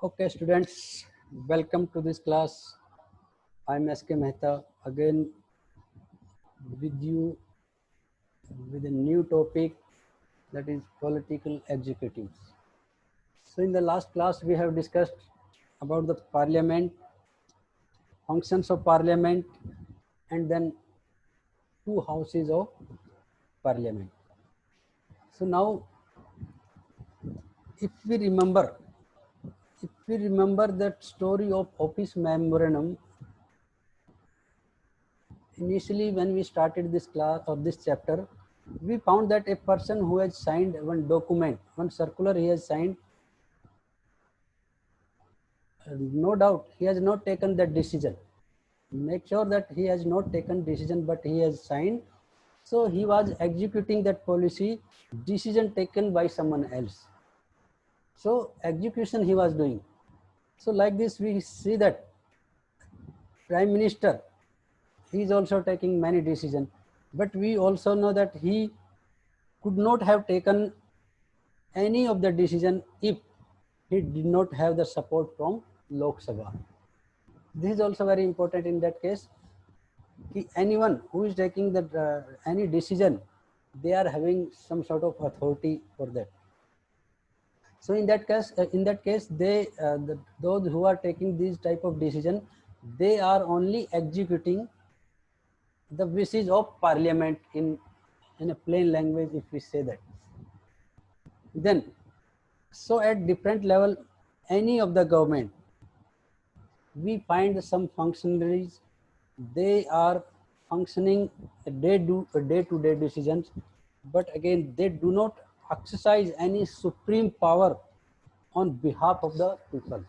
Okay, students, welcome to this class. I'm SK Mehta again with you with a new topic, that is political executives. So in the last class, we have discussed about the parliament, functions of parliament, and then two houses of parliament. So now, if we remember, that story of office memorandum, initially when we started this class or this chapter, we found that a person who has signed one document, one circular he has signed, no doubt he has not taken that decision. Make sure that he has not taken decision, but he has signed. So he was executing that policy, decision taken by someone else. So execution he was doing. So like this we see that Prime Minister, he is also taking many decisions, but we also know that he could not have taken any of the decision if he did not have the support from Lok Sabha. This is also very important in that case. Anyone who is taking that any decision, they are having some sort of authority for that. So in that case, those who are taking these type of decision, they are only executing the wishes of parliament in a plain language, if we say that. Then, so at different level, any of the government, we find some functionaries, they are functioning, they do day-to-day decisions, but again they do not exercise any supreme power on behalf of the people.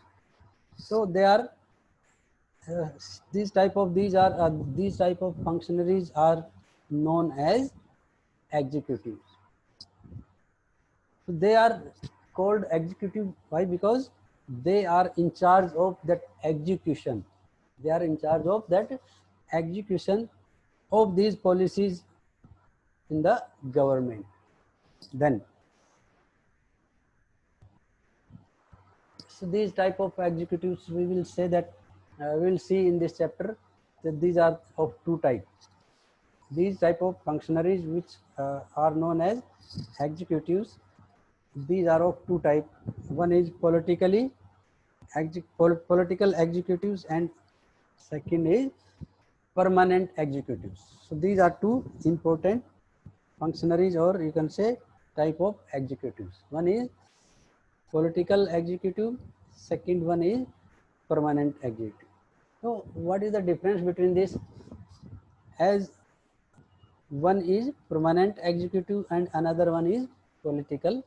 So they are these type of functionaries are known as executives. So they are called executive. Why? Because they are in charge of that execution. They are in charge of that execution of these policies in the government. Then, so these type of executives, we will say that we will see in this chapter that these are of two types. These type of functionaries which are known as executives, these are of two types. One is political executives, and second is permanent executives. So these are two important functionaries, or you can say type of executives. One is political executive, second one is permanent executive. So what is the difference between this? As one is permanent executive and another one is political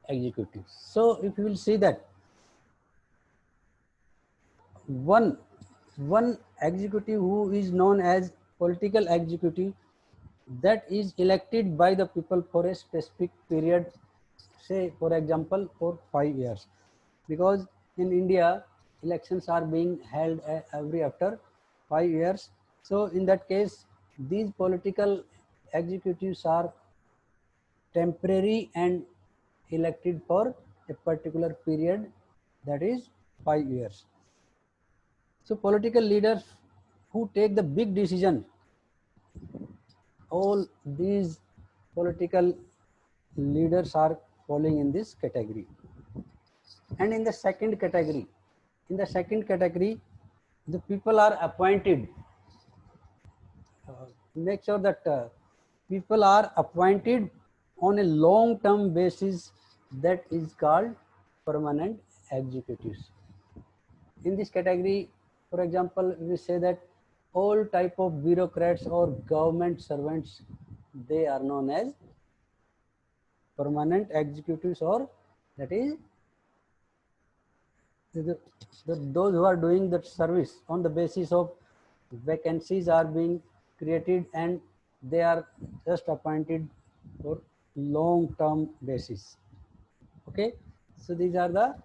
executive. So if you will see that one executive who is known as political executive, that is elected by the people for a specific period, say for example for 5 years, because in India elections are being held every after 5 years. So in that case, these political executives are temporary and elected for a particular period, that is 5 years. So political leaders who take the big decision, all these political leaders are falling in this category. And in the second category, the people are appointed. Make sure that people are appointed on a long-term basis, that is called permanent executives. In this category, for example, we say that all type of bureaucrats or government servants, they are known as permanent executives, or that is those who are doing that service on the basis of vacancies are being created and they are just appointed for long term basis. Okay, so these are the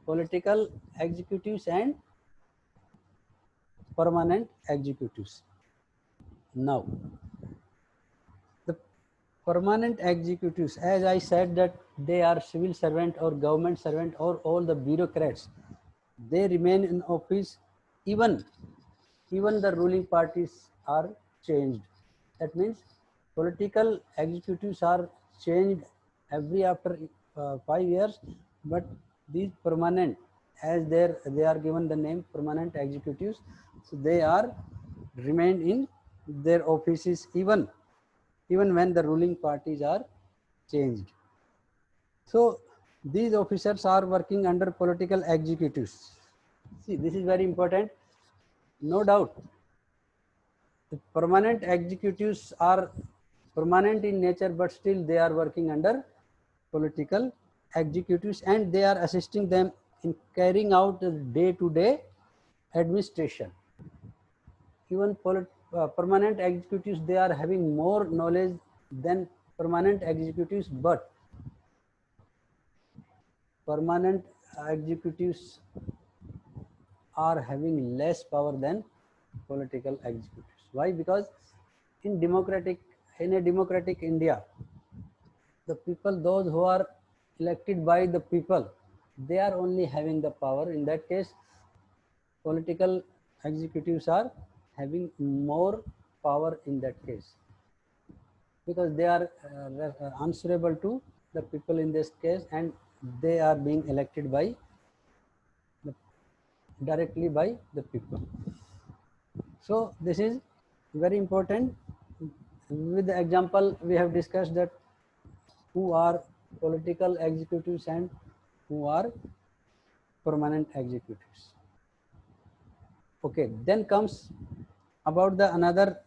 political executives and permanent executives. Now, the permanent executives, as I said that they are civil servant or government servant or all the bureaucrats, they remain in office even the ruling parties are changed. That means political executives are changed every after 5 years, but these permanent, as they are given the name permanent executives, so they are remained in their offices even when the ruling parties are changed. So these officers are working under political executives. See, this is very important. No doubt, the permanent executives are permanent in nature, but still they are working under political executives and they are assisting them in carrying out the day-to-day administration. Even permanent executives, they are having more knowledge than permanent executives, but permanent executives are having less power than political executives. Why? Because in a democratic India, the people, those who are elected by the people, they are only having the power. In that case, political executives are having more power in that case, because they are answerable to the people in this case, and they are being elected by directly by the people. So this is very important. With the example, we have discussed that who are political executives and who are permanent executives. Okay, then comes about the another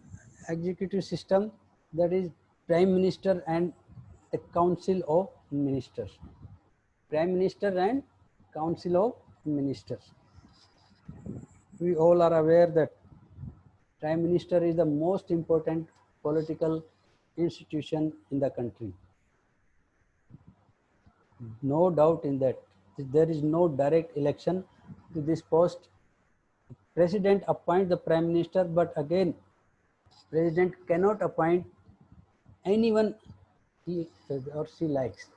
executive system, that is prime minister and the council of ministers. Prime minister and council of ministers. We all are aware that prime minister is the most important political institution in the country. No doubt in that. There is no direct election to this post. President appoints the prime minister, but again, president cannot appoint anyone he or she likes.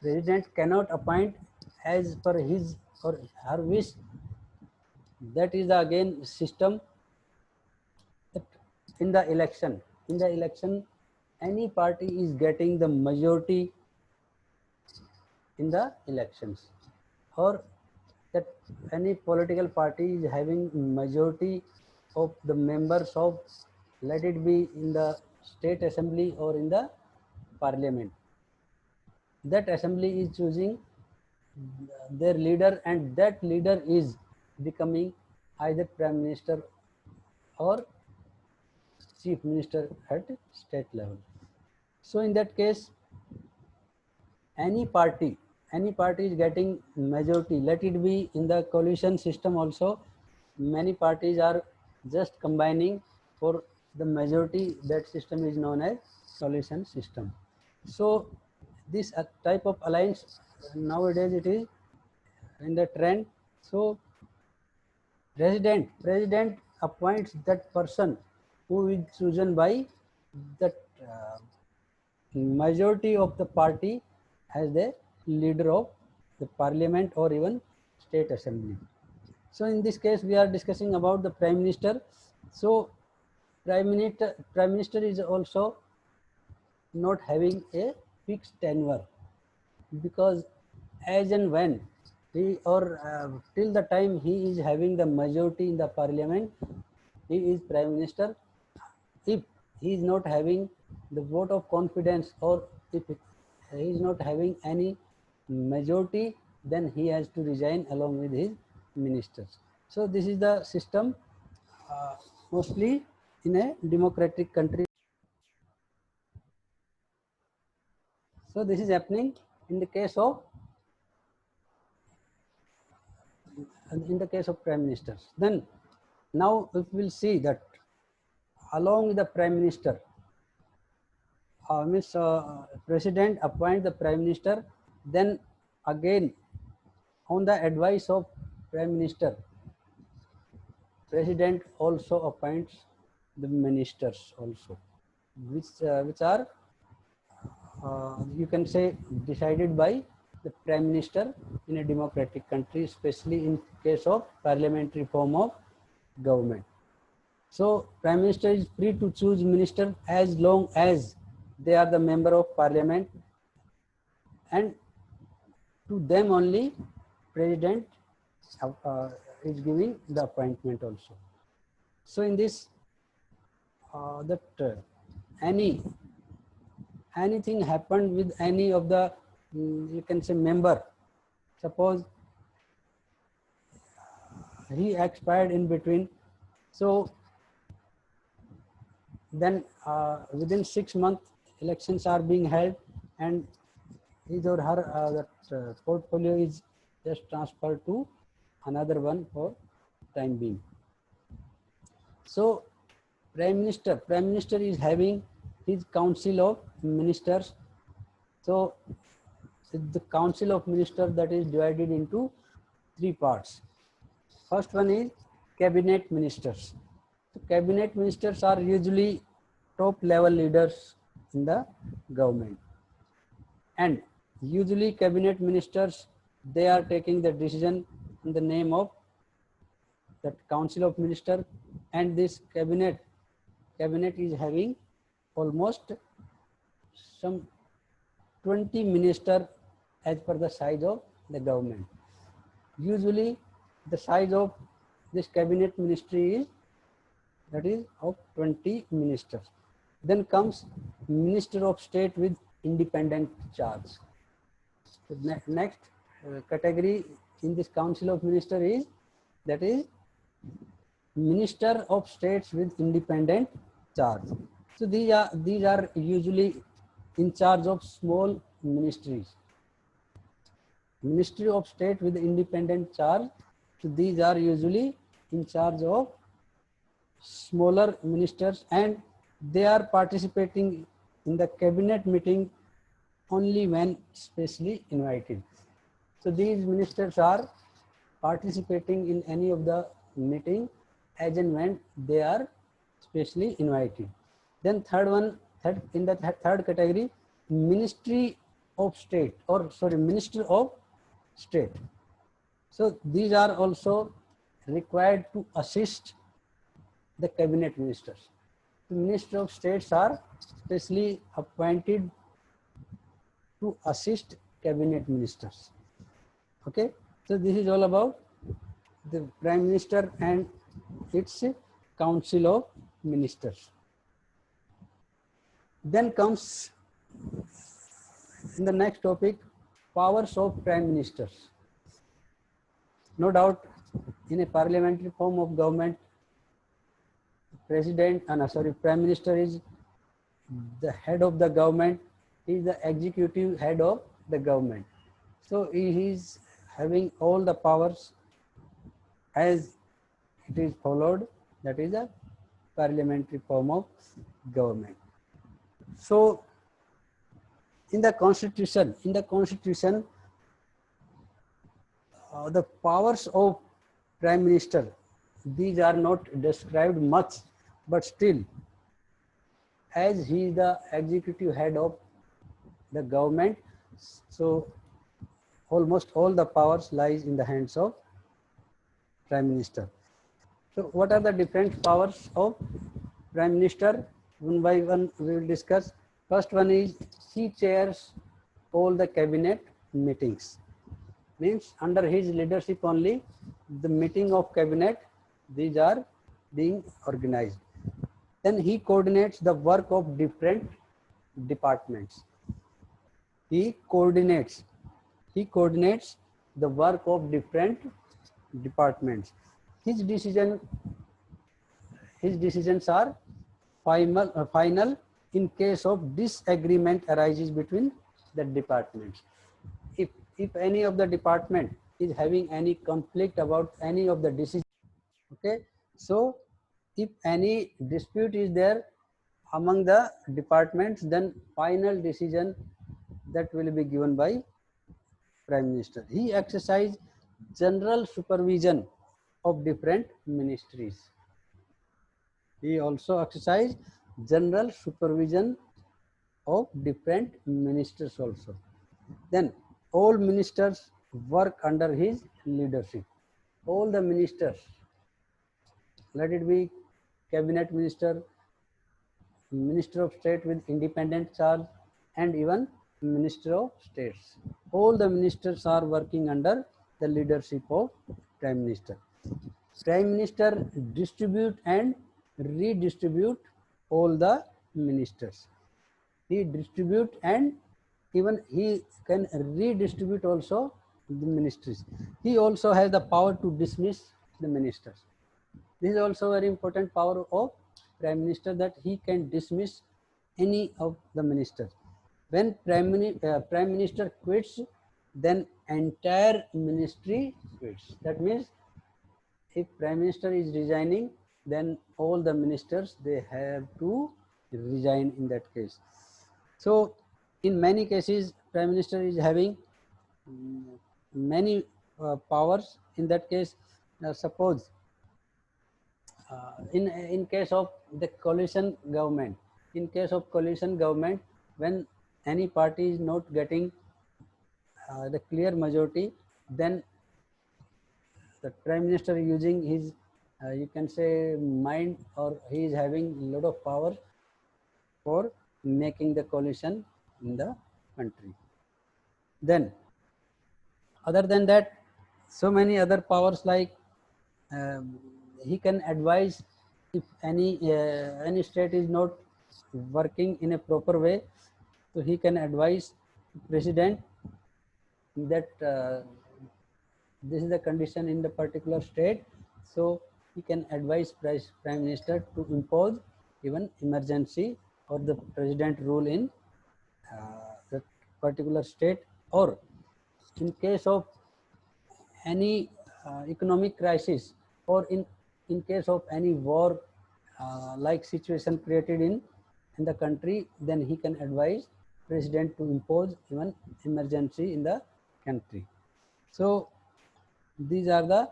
President cannot appoint as per his or her wish. That is again system in the election. In the election, any party is getting the majority in the elections, or that any political party is having majority of the members of, let it be in the state assembly or in the parliament. That assembly is choosing their leader, and that leader is becoming either prime minister or chief minister at state level. So in that case, any party is getting majority, let it be in the coalition system also, many parties are just combining for the majority. That system is known as coalition system. So this type of alliance nowadays it is in the trend. So president appoints that person who is chosen by that majority of the party as the leader of the parliament or even state assembly. So in this case, we are discussing about the prime minister. So prime minister is also not having a fixed tenure, because as and when he or till the time he is having the majority in the parliament, he is prime minister. If he is not having the vote of confidence, or if he is not having any majority, then he has to resign along with his ministers. So this is the system mostly in a democratic country. So this is happening in the case of prime ministers. Then now we will see that along with the prime minister, president appoint the prime minister, then again on the advice of prime minister, president also appoints the ministers also, which are you can say decided by the prime minister in a democratic country, especially in case of parliamentary form of government. So prime minister is free to choose minister as long as they are the member of parliament, and to them only president is giving the appointment also. So in this that anything happened with any of the you can say member, suppose he expired in between, so then within 6 months elections are being held, and his or her that portfolio is just transferred to another one for time being. So prime minister is having his council of ministers. So the council of ministers, that is divided into three parts. First one is cabinet ministers. So cabinet ministers are usually top level leaders in the government, and usually cabinet ministers, they are taking the decision in the name of that council of minister, and this cabinet is having almost some 20 minister as per the size of the government. Usually the size of this cabinet ministry is that is of 20 ministers. Then comes minister of state with independent charge. So next category in this council of minister is that is minister of states with independent charge. So these are usually in charge of small ministries. Ministry of state with independent charge, so these are usually in charge of smaller ministers, and they are participating in the cabinet meeting only when specially invited. So these ministers are participating in any of the meeting as and when they are specially invited. Then in the third category, ministry of state, or sorry, minister of state. So these are also required to assist the cabinet ministers. The minister of states are specially appointed to assist cabinet ministers. Okay, so this is all about the prime minister and its council of ministers. Then comes in the next topic, powers of prime ministers. No doubt, in a parliamentary form of government, prime minister is the head of the government. He is the executive head of the government. So he is having all the powers as it is followed, that is a parliamentary form of government. So in the constitution, the powers of prime minister, these are not described much, but still, as he is the executive head of the government, so almost all the powers lies in the hands of prime minister. So what are the different powers of prime minister? One by one we will discuss. First one is he chairs all the cabinet meetings. Means under his leadership only the meeting of cabinet, these are being organized. Then he coordinates the work of different departments. He coordinates the work of different departments. His decisions are final in case of disagreement arises between the departments. If any of the department is having any conflict about any of the decisions, okay, so if any dispute is there among the departments, then final decision that will be given by prime minister. He exercises general supervision of different ministries. He also exercises general supervision of different ministers also. Then all ministers work under his leadership. All the ministers, let it be cabinet minister, minister of state with independent charge, and even minister of states. All the ministers are working under the leadership of prime minister. Prime minister distribute and redistribute all the ministers. He distribute and even he can redistribute also the ministries. He also has the power to dismiss the ministers. This is also very important power of prime minister, that he can dismiss any of the ministers. When prime minister quits, then entire ministry quits. That means if prime minister is resigning, then all the ministers, they have to resign in that case. So in many cases prime minister is having many powers. In that case, suppose in case of the coalition government, when any party is not getting the clear majority, then the prime minister using his you can say mind, or he is having a lot of power for making the coalition in the country. Then other than that, so many other powers, like um, he can advise if any state is not working in a proper way, so he can advise president that this is the condition in the particular state, so he can advise prime minister to impose even emergency or the president rule in that particular state. Or in case of any economic crisis, or in case of any war like situation created in the country, then he can advise president to impose even emergency in the country. So these are the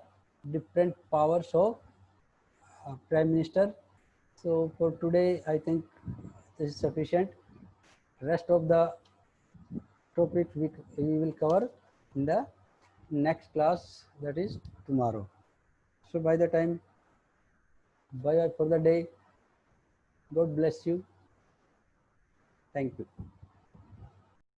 different powers of prime minister. So for today, I think this is sufficient. Rest of the topic we will cover in the next class, that is tomorrow. So by the time, bye for the day. God bless you. Thank you.